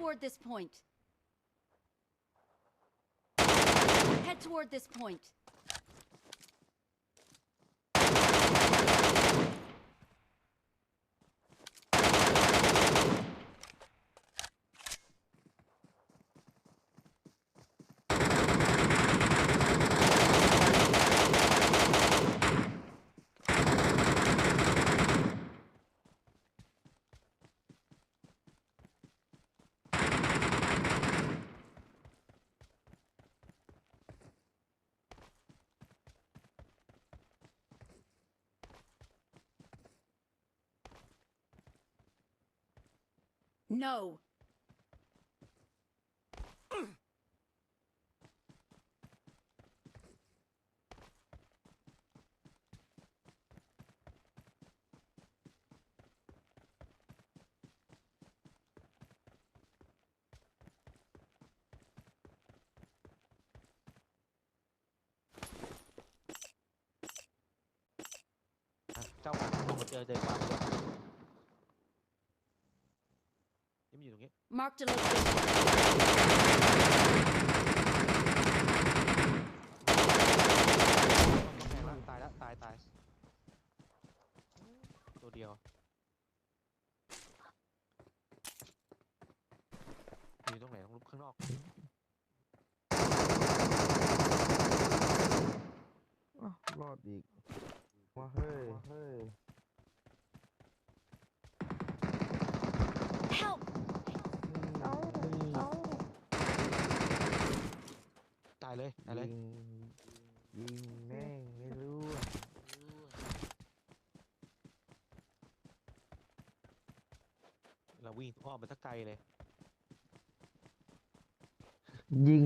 toward this point. Head toward this point. No.เจ้าลงมาเจอความเยอะนี่มันอยู่ตรงนี้ Marked a location. ต้องแพงแล้วตายตัวเดียวอยู่ตรงไหนต้องลุกข้างนอกรอดอีกว่าเฮ้ย Help! ตายเลย ยิงแม่งไม่รู้ เราวิ่งอ้อมไปสักไกลเลย ยิง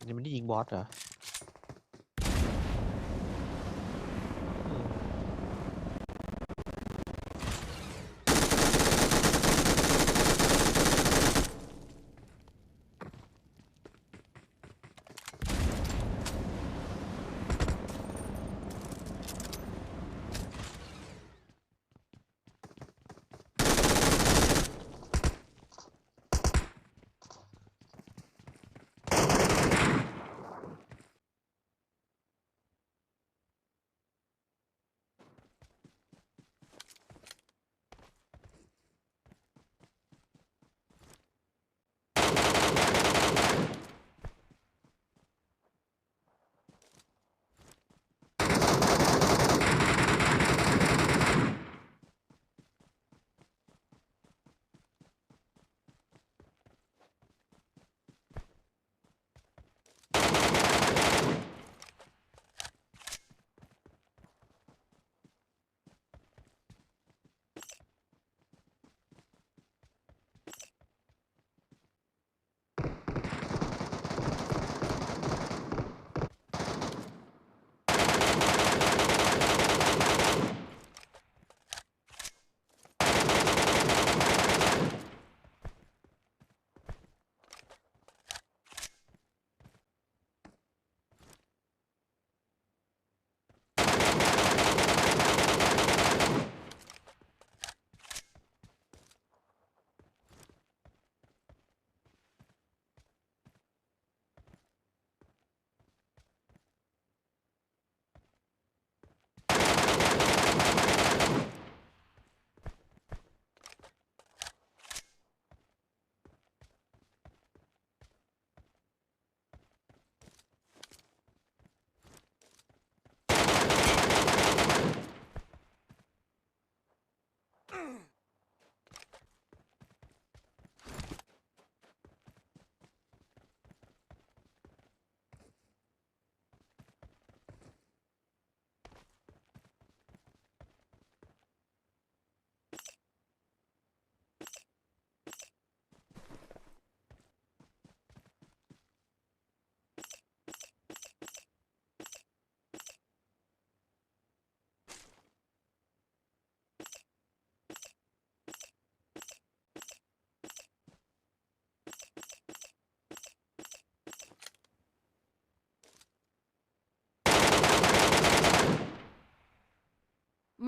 นี่มันได้ยิงบอสเหรอ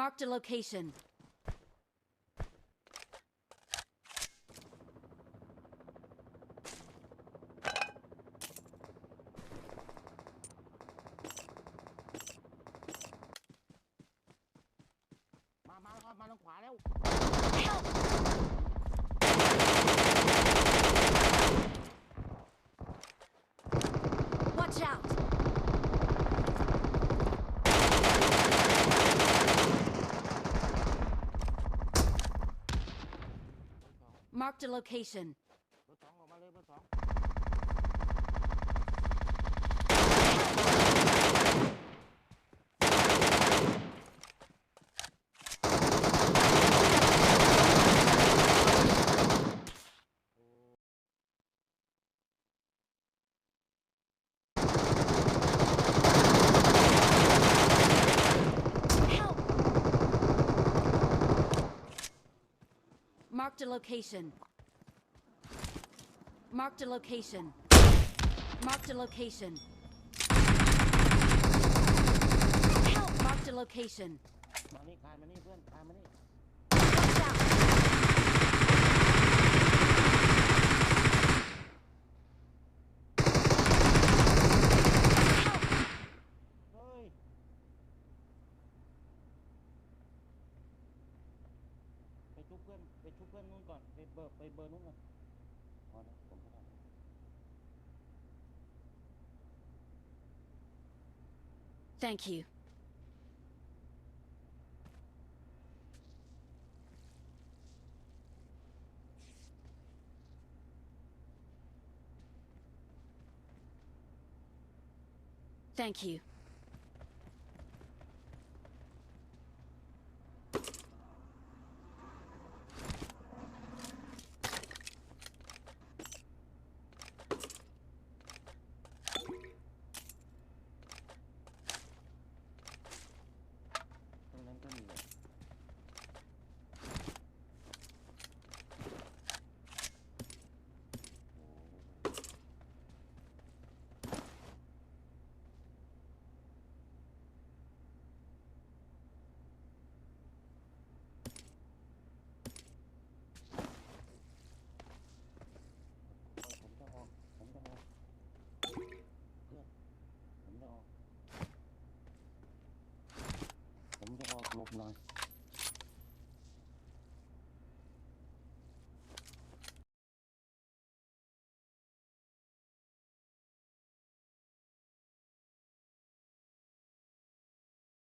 Marked a location. มาแล้วครับมาทางขวาแล้ว Help! Watch out! Marked a location. เบอร์สองออกมาเลยเบอร์สอง Help! Marked a location. Marked a location. Marked a location. Help! Marked a location. มานี่คานมานี่เพื่อนคานมานี่ Watch out! Help! เฮ้ยไปชุบเพื่อนนู้นก่อนไปเบอร์นู้นก่อนพอแล้วผมก็ทำ Thank you. Thank you.ตรงนั้นก็มีเลยผมจะออกเพื่อนผมจะออกหลบหน่อย